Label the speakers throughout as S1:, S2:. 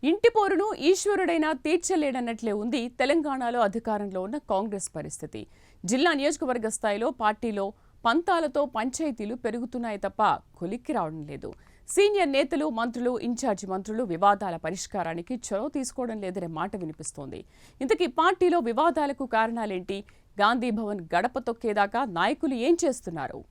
S1: ఇంటి పోరును ఈశ్వరుడైనా తీర్చలేడన్నట్లే ఉంది తెలంగాణలో అధికారంలో ఉన్న కాంగ్రెస్ పరిస్థితి. జిల్లా నియోజకవర్గ స్థాయిలో పార్టీలో పంతాలతో పంచాయతీలు పెరుగుతున్నాయి తప్ప కొలిక్కి రావడం లేదు. సీనియర్ నేతలు, మంత్రులు, ఇన్ఛార్జి మంత్రులు వివాదాల పరిష్కారానికి చొరవ తీసుకోవడం లేదనే మాట వినిపిస్తోంది. ఇంతకీ పార్టీలో వివాదాలకు కారణాలేంటి? గాంధీ భవన్ గడప తొక్కేదాకా నాయకులు ఏం చేస్తున్నారు?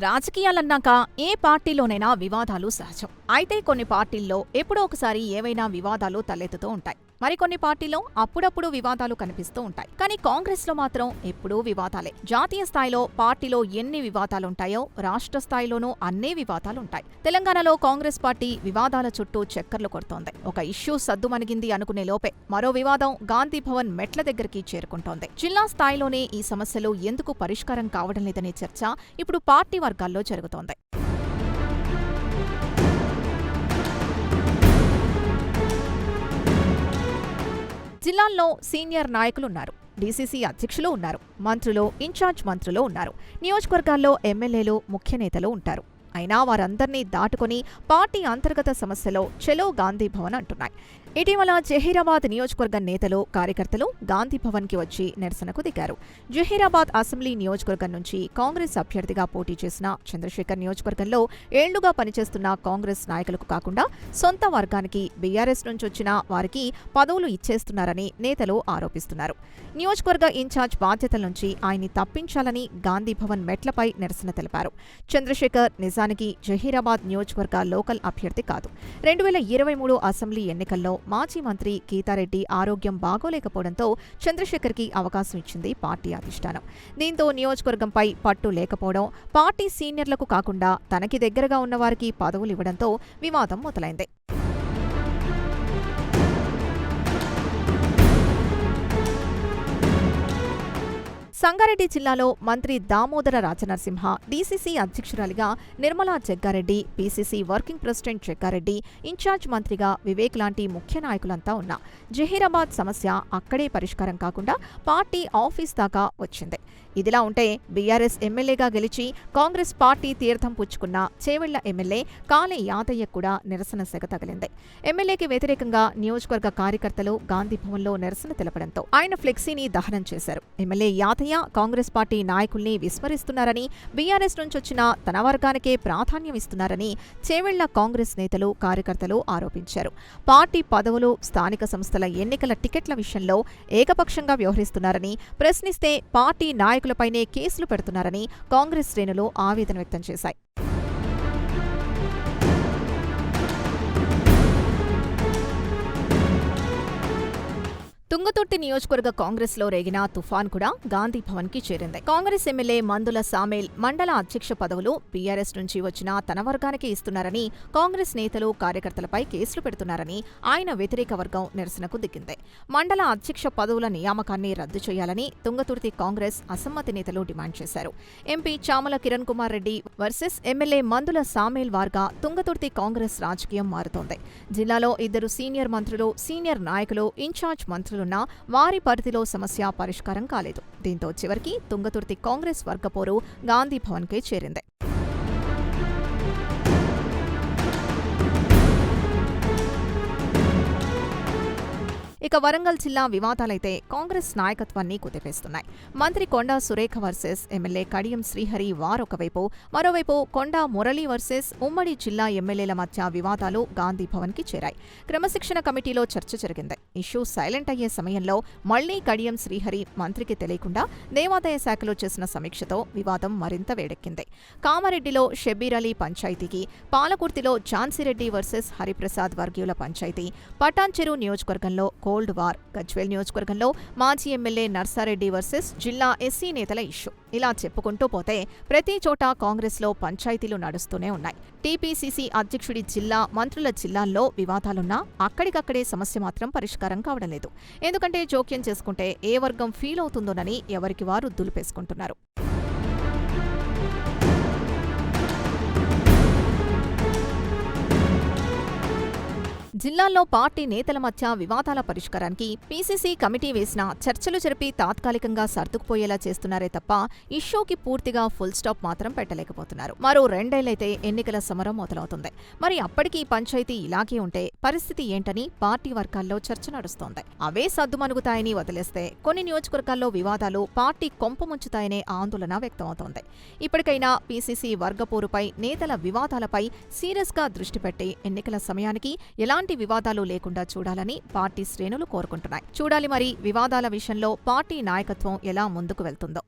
S2: రాజకీయాలన్నాక ఏ పార్టీలోనైనా వివాదాలు సహజం. అయితే కొన్ని పార్టీల్లో ఎప్పుడో ఒకసారి ఏవైనా వివాదాలు తలెత్తుతూ ఉంటాయి. మరికొన్ని పార్టీల్లో అప్పుడప్పుడు వివాదాలు కనిపిస్తూ ఉంటాయి. కానీ కాంగ్రెస్ లో మాత్రం ఎప్పుడూ వివాదాలే. జాతీయ స్థాయిలో పార్టీలో ఎన్ని వివాదాలుంటాయో రాష్ట్ర స్థాయిలోనూ అన్నే వివాదాలుంటాయి. తెలంగాణలో కాంగ్రెస్ పార్టీ వివాదాల చుట్టూ చక్కర్లు కొడుతోంది. ఒక ఇష్యూ సద్దుమణిగింది అనుకునే లోపే మరో వివాదం గాంధీ భవన్ మెట్ల దగ్గరికి చేరుకుంటోంది. జిల్లా స్థాయిలోనే ఈ సమస్యలు ఎందుకు పరిష్కారం కావడం లేదనే చర్చ ఇప్పుడు పార్టీ వర్గాల్లో జరుగుతోంది. జిల్లాల్లో సీనియర్ నాయకులున్నారు, డీసీసీ అధ్యక్షులు ఉన్నారు, మంత్రులు, ఇన్ఛార్జ్ మంత్రులు ఉన్నారు, నియోజకవర్గాల్లో ఎమ్మెల్యేలు, ముఖ్య నేతలు ఉంటారు. అయినా వారందర్నీ దాటుకుని పార్టీ అంతర్గత సమస్యలో చలో గాంధీ భవన్ అంటున్నాయి. ఇటీవల జహీరాబాద్ నియోజకవర్గం నేతలు, కార్యకర్తలు గాంధీ భవన్కి వచ్చి నిరసనకు దిగారు. జహీరాబాద్ అసెంబ్లీ నియోజకవర్గం నుంచి కాంగ్రెస్ అభ్యర్థిగా పోటీ చేసిన చంద్రశేఖర్ నియోజకవర్గంలో ఏళ్లుగా పనిచేస్తున్న కాంగ్రెస్ నాయకులకు కాకుండా సొంత వర్గానికి బీఆర్ఎస్ నుంచి వచ్చిన వారికి పదవులు ఇచ్చేస్తున్నారని నేతలు ఆరోపిస్తున్నారు. నియోజకవర్గ ఇన్ఛార్జ్ బాధ్యతల నుంచి ఆయన్ని తప్పించాలని గాంధీ భవన్ మెట్లపై నిరసన తెలిపారు. చంద్రశేఖర్ నిజానికి జహీరాబాద్ నియోజకవర్గ లోకల్ అభ్యర్థి కాదు. 2023 అసెంబ్లీ ఎన్నికల్లో మాజీ మంత్రి గీతారెడ్డి ఆరోగ్యం బాగోలేకపోవడంతో చంద్రశేఖర్కి అవకాశం ఇచ్చింది పార్టీ అధిష్టానం. దీంతో నియోజకవర్గంపై పట్టు లేకపోవడం, పార్టీ సీనియర్లకు కాకుండా తనకి దగ్గరగా ఉన్నవారికి పదవులివ్వడంతో వివాదం మొదలైంది. సంగారెడ్డి జిల్లాలో మంత్రి దామోదర రాజనరసింహ, డీసీసీ అధ్యక్షురాలిగా Nirmala Jaggareddy, PCC working president Jaggareddy, in charge మంత్రిగా వివేక్ లాంటి ముఖ్య నాయకులంతా ఉన్నా జహీరాబాద్ సమస్య అక్కడే పరిష్కారం కాకుండా పార్టీ ఆఫీస్ దాకా వచ్చింది. ఇదిలా ఉంటే బీఆర్ఎస్ ఎమ్మెల్యేగా గెలిచి కాంగ్రెస్ పార్టీ తీర్థం పుచ్చుకున్న చేవెళ్ల ఎమ్మెల్యే కాళే యాదయ్య కూడా నిరసన సెగ తగిలింది. ఎమ్మెల్యేకి వ్యతిరేకంగా నియోజకవర్గ కార్యకర్తలు గాంధీ భవన్లో నిరసన తెలపడంతో ఆయన ఫ్లెక్సీని దహనం చేశారు. ఎమ్మెల్యే యాదయ్య కాంగ్రెస్ పార్టీ నాయకుల్ని విస్మరిస్తున్నారని, బీఆర్ఎస్ నుంచొచ్చిన తన వర్గానికే ప్రాధాన్యం ఇస్తున్నారని చేవెళ్ల కాంగ్రెస్ నేతలు, కార్యకర్తలు ఆరోపించారు. పార్టీ పదవులు, స్థానిక సంస్థల ఎన్నికల టికెట్ల విషయంలో ఏకపక్షంగా వ్యవహరిస్తున్నారని, ప్రశ్నిస్తే పార్టీ నాయకులపైనే కేసులు పెడుతున్నారని కాంగ్రెస్ శ్రేణులు ఆవేదన వ్యక్తం చేశాయి. తుంగతుర్తి నియోజకవర్గ కాంగ్రెస్లో రేగిన తుఫాన్ కూడా గాంధీ భవన్కి చేరింది. కాంగ్రెస్ ఎమ్మెల్యే మందుల సామేల్ మండల అధ్యక్ష పదవులు బీఆర్ఎస్ నుంచి వచ్చిన తన వర్గానికి ఇస్తున్నారని, కాంగ్రెస్ నేతలు, కార్యకర్తలపై కేసులు పెడుతున్నారని ఆయన వ్యతిరేక వర్గం నిరసనకు దిగింది. మండల అధ్యక్ష పదవుల నియామకాన్ని రద్దు చేయాలని తుంగతుర్తి కాంగ్రెస్ అసమ్మతి నేతలు డిమాండ్ చేశారు. MP Chamala Kiran Kumar Reddy versus MLA మందుల సామేల్ వార్గా తుంగతుర్తి కాంగ్రెస్ రాజకీయం మారుతోంది. జిల్లాలో ఇద్దరు సీనియర్ మంత్రులు, సీనియర్ నాయకులు, ఇన్ఛార్జ్ మంత్రులు వారి పరిధిలో సమస్య పరిష్కారం కాలేదు. దీంతో చివరికి తుంగతుర్తి కాంగ్రెస్ వర్గపోరు గాంధీ భవన్కే చేరింది. ఇక వరంగల్ జిల్లా వివాదాలైతే కాంగ్రెస్ నాయకత్వాన్ని కుదిపేస్తున్నాయి. మంత్రి కొండా సురేఖ వర్సెస్ ఎమ్మెల్యే కడియం శ్రీహరి వారొకవైపు, మరోవైపు కొండా మురళి వర్సెస్ ఉమ్మడి జిల్లా ఎమ్మెల్యేల మధ్య వివాదాలు గాంధీ భవన్కి చేరాయి. క్రమశిక్షణ కమిటీలో చర్చ జరిగింది. ఇష్యూ సైలెంట్ అయ్యే సమయంలో మళ్లీ కడియం శ్రీహరి మంత్రికి తెలియకుండా దేవాదాయ శాఖలో చేసిన సమీక్షతో వివాదం మరింత వేడెక్కింది. కామారెడ్డిలో షబ్బీర్ అలీ పంచాయతీకి, పాలకుర్తిలో ఝాన్సీరెడ్డి వర్సెస్ హరిప్రసాద్ వర్గీయుల పంచాయతీ, పటాన్చెరు నియోజకవర్గంలో కోల్డ్ వార్, గజ్వేల్ నియోజకవర్గంలో మాజీ ఎమ్మెల్యే నర్సారెడ్డి వర్సెస్ జిల్లా ఎస్సీ నేతల ఇష్యూ, ఇలా చెప్పుకుంటూ పోతే ప్రతి చోట కాంగ్రెస్లో పంచాయతీలు నడుస్తూనే ఉన్నాయి. టీపీసీసీ అధ్యక్షుడి జిల్లా, మంత్రుల జిల్లాల్లో వివాదాలున్నా అక్కడికక్కడే సమస్య మాత్రం పరిష్కారం కావడం లేదు. ఎందుకంటే జోక్యం చేసుకుంటే ఏ వర్గం ఫీల్ అవుతుందోనని ఎవరికి వారు దులిపేసుకుంటున్నారు. జిల్లాల్లో పార్టీ నేతల మధ్య వివాదాల పరిష్కారానికి పీసీసీ కమిటీ వేసినా చర్చలు జరిపి తాత్కాలికంగా సర్దుకుపోయేలా చేస్తున్నారే తప్ప ఇష్యూకి పూర్తిగా ఫుల్ స్టాప్ మాత్రం పెట్టలేకపోతున్నారు. మరో 2 ఏళ్లైతే ఎన్నికల సమరం మొదలవుతుంది. మరి అప్పటికీ పంచాయతీ ఇలాగే ఉంటే పరిస్థితి ఏంటని పార్టీ వర్గాల్లో చర్చ నడుస్తోంది. అవే సద్దుమణుగుతాయని వదిలేస్తే కొన్ని నియోజకవర్గాల్లో వివాదాలు పార్టీ కొంపముంచుతాయనే ఆందోళన వ్యక్తమవుతోంది. ఇప్పటికైనా పీసీసీ వర్గపోరుపై, నేతల వివాదాలపై సీరియస్గా దృష్టి పెట్టి ఎన్నికల సమయానికి ఎలాంటి వివాదాలు లేకుండా చూడాలని పార్టీ శ్రేణులు కోరుకుంటున్నాయి. చూడాలి మరి వివాదాల విషయంలో పార్టీ నాయకత్వం ఎలా ముందుకు వెళ్తుందో.